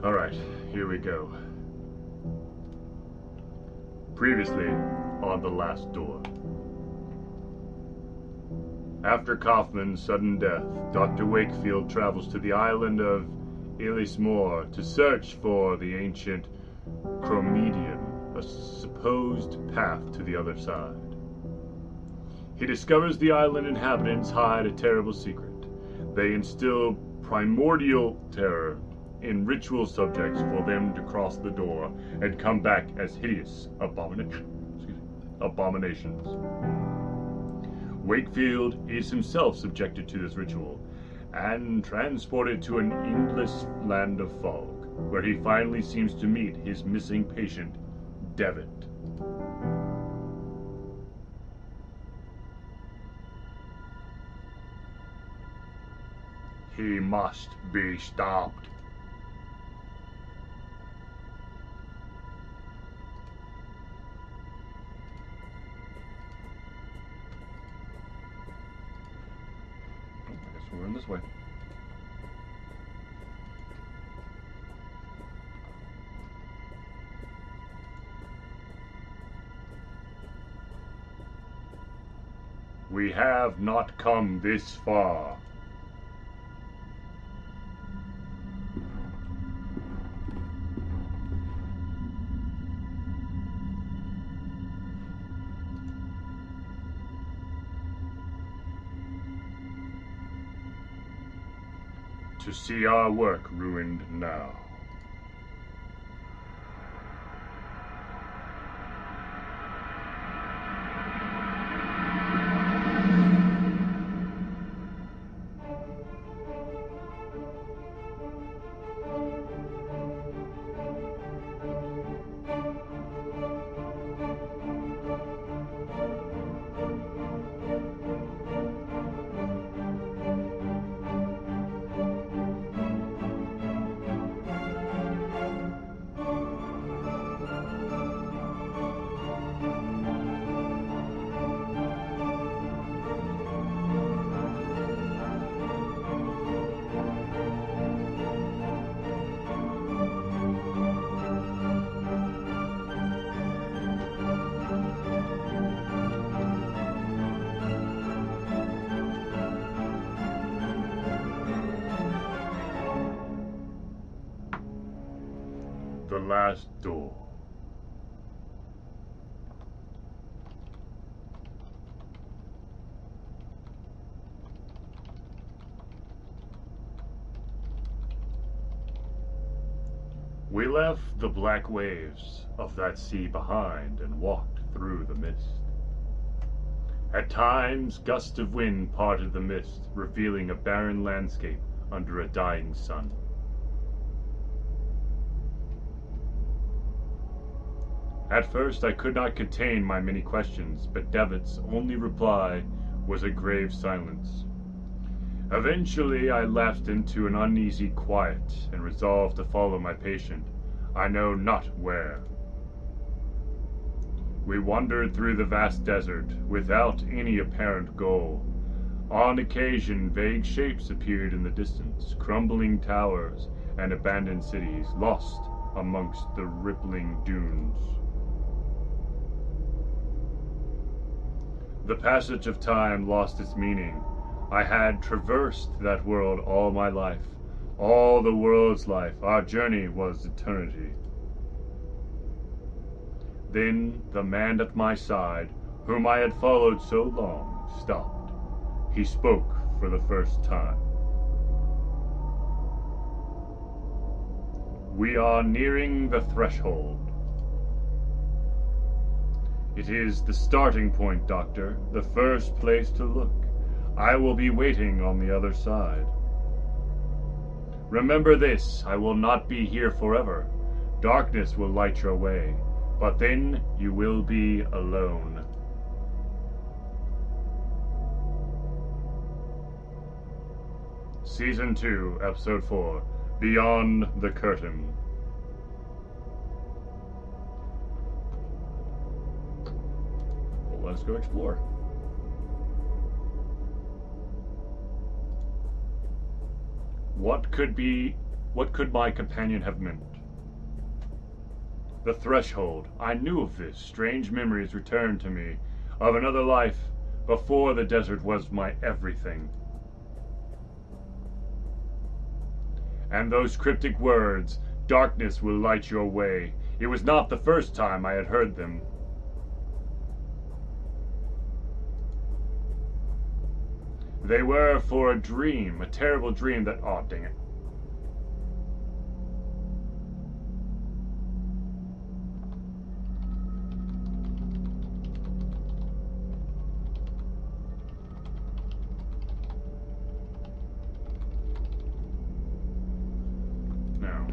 Alright, here we go. Previously, on the last door. After Kaufman's sudden death, Dr. Wakefield travels to the island of Elismore to search for the ancient Chromedian, a supposed path to the other side. He discovers the island inhabitants hide a terrible secret. They instill primordial terror in ritual subjects for them to cross the door and come back as hideous abominations. Wakefield is himself subjected to this ritual and transported to an endless land of fog, where he finally seems to meet his missing patient, Devitt. He must be stopped. I guess we're in this way. We have not come this far. To see our work ruined now. The last door. We left the black waves of that sea behind and walked through the mist. At times, gusts of wind parted the mist, revealing a barren landscape under a dying sun. At first, I could not contain my many questions, but Devitt's only reply was a grave silence. Eventually, I lapsed into an uneasy quiet and resolved to follow my patient, I know not where. We wandered through the vast desert without any apparent goal. On occasion, vague shapes appeared in the distance, crumbling towers and abandoned cities lost amongst the rippling dunes. The passage of time lost its meaning. I had traversed that world all my life, all the world's life. Our journey was eternity. Then the man at my side, whom I had followed so long, stopped. He spoke for the first time. We are nearing the threshold. It is the starting point, Doctor, the first place to look. I will be waiting on the other side. Remember this, I will not be here forever. Darkness will light your way, but then you will be alone. Season 2, Episode 4, Beyond the Curtain. Let's go explore. What could be What could my companion have meant? The threshold. I knew of this. Strange memories returned to me of another life before the desert was my everything. And those cryptic words, darkness will light your way. It was not the first time I had heard them. They were for a dream, a terrible dream that, oh dang it. Now,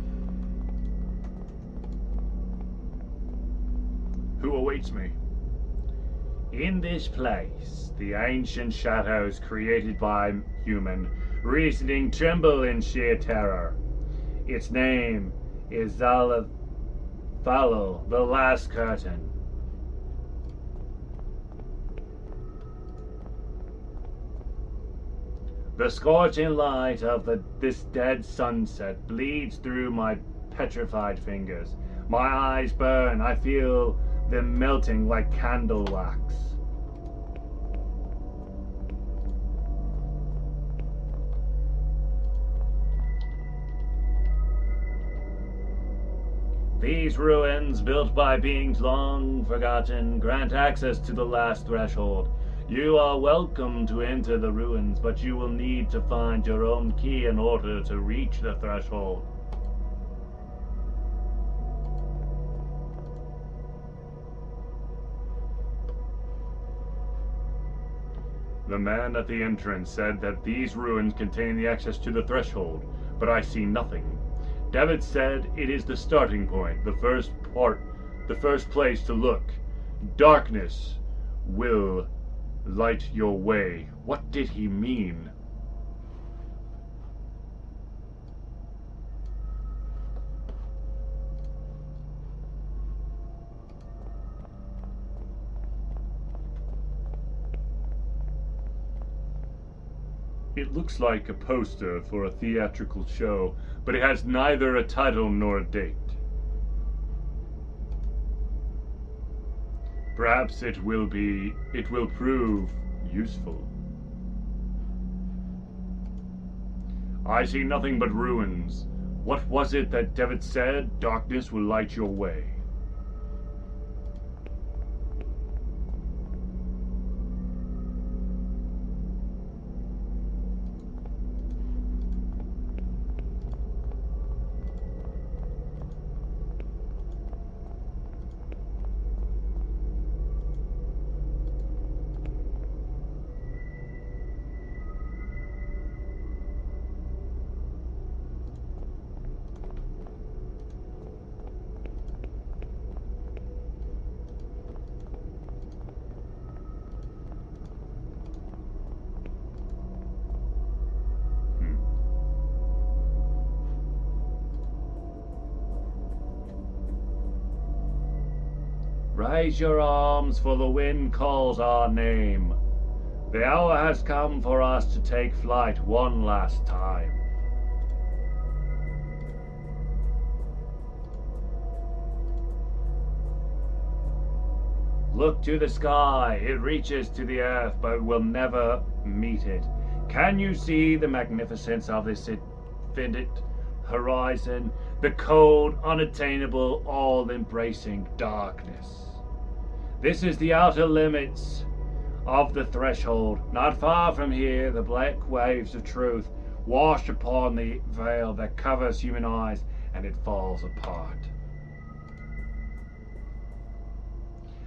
who awaits me? In this place, the ancient shadows created by human reasoning tremble in sheer terror. Its name is Zalathalo, the last curtain. The scorching light of this dead sunset bleeds through my petrified fingers. My eyes burn. I feel them melting like candle wax. These ruins, built by beings long forgotten, grant access to the last threshold. You are welcome to enter the ruins, but you will need to find your own key in order to reach the threshold. The man at the entrance said that these ruins contain the access to the threshold, but I see nothing. David said it is the starting point, the first place to look. Darkness will light your way. What did he mean? It looks like a poster for a theatrical show, but it has neither a title nor a date. Perhaps it will prove useful. I see nothing but ruins. What was it that David said? Darkness will light your way. Raise your arms, for the wind calls our name. The hour has come for us to take flight one last time. Look to the sky. It reaches to the earth, but will never meet it. Can you see the magnificence of this infinite horizon? The cold, unattainable, all-embracing darkness. This is the outer limits of the threshold. Not far from here, the black waves of truth wash upon the veil that covers human eyes, and it falls apart.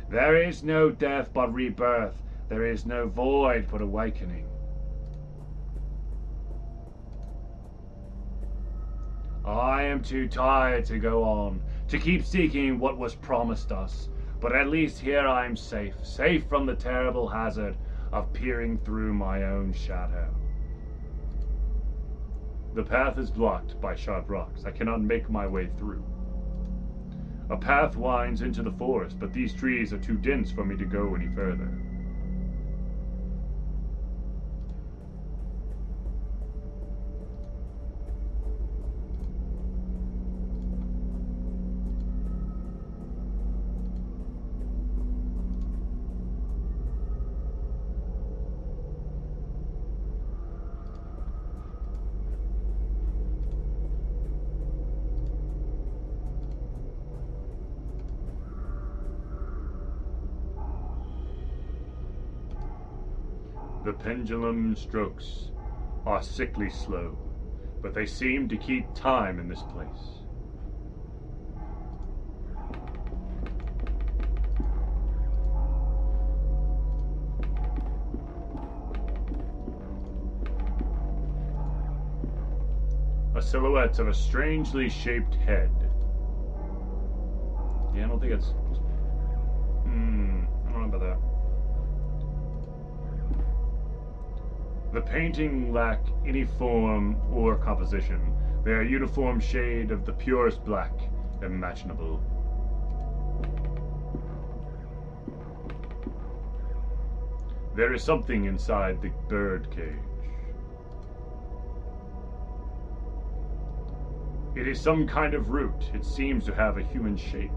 There is no death but rebirth. There is no void but awakening. I am too tired to go on, to keep seeking what was promised us. But at least here I am safe, safe from the terrible hazard of peering through my own shadow. The path is blocked by sharp rocks. I cannot make my way through. A path winds into the forest, but these trees are too dense for me to go any further. The pendulum strokes are sickly slow, but they seem to keep time in this place. A silhouette of a strangely shaped head. Yeah, I don't think it's... I don't know about that. The painting lack any form or composition. They are a uniform shade of the purest black imaginable. There is something inside the bird cage. It is some kind of root. It seems to have a human shape.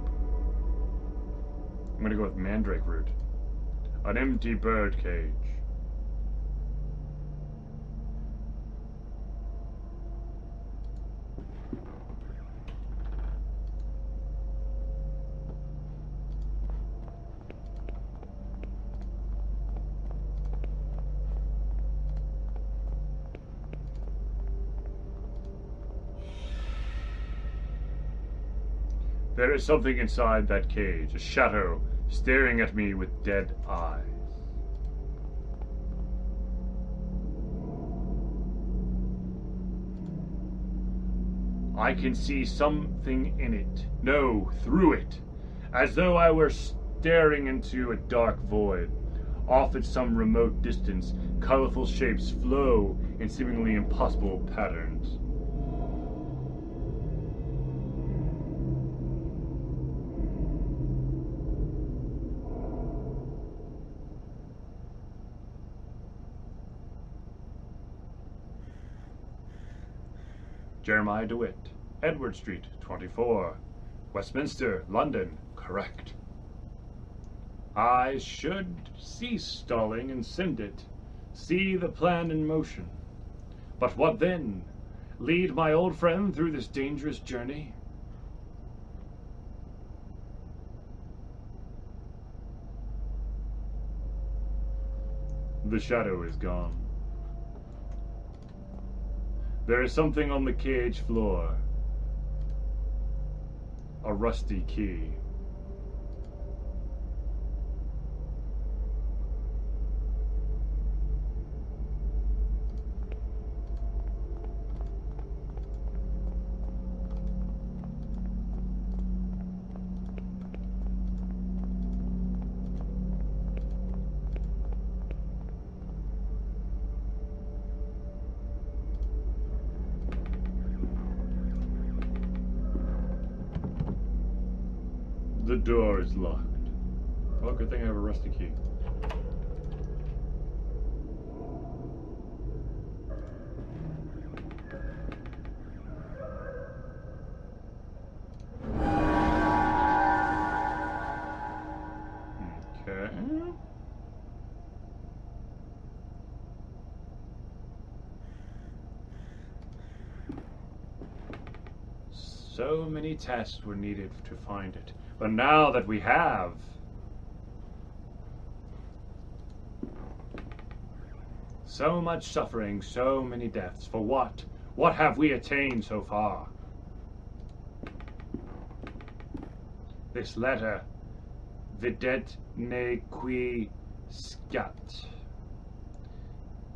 I'm gonna go with mandrake root. An empty bird cage. There is something inside that cage, a shadow staring at me with dead eyes. I can see something in it, no, through it, as though I were staring into a dark void. Off at some remote distance, colorful shapes flow in seemingly impossible patterns. Jeremiah DeWitt, Edward Street, 24, Westminster, London, correct. I should cease stalling and send it, see the plan in motion. But what then? Lead my old friend through this dangerous journey? The shadow is gone. There is something on the cage floor. A rusty key. The door is locked. Well, good thing I have a rusty key. Okay. So many tests were needed to find it. But now that we have, so much suffering, so many deaths, for what? What have we attained so far? This letter, videt ne qui scat.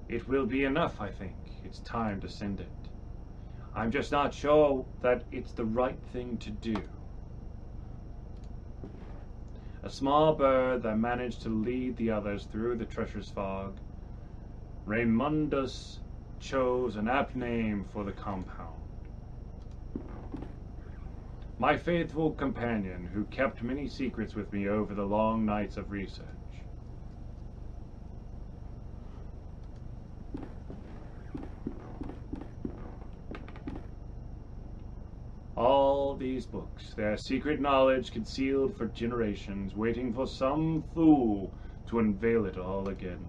It will be enough, I think. It's time to send it. I'm just not sure that it's the right thing to do. A small bird that managed to lead the others through the treacherous fog. Raymundus chose an apt name for the compound. My faithful companion, who kept many secrets with me over the long nights of research. All these books, their secret knowledge concealed for generations, waiting for some fool to unveil it all again.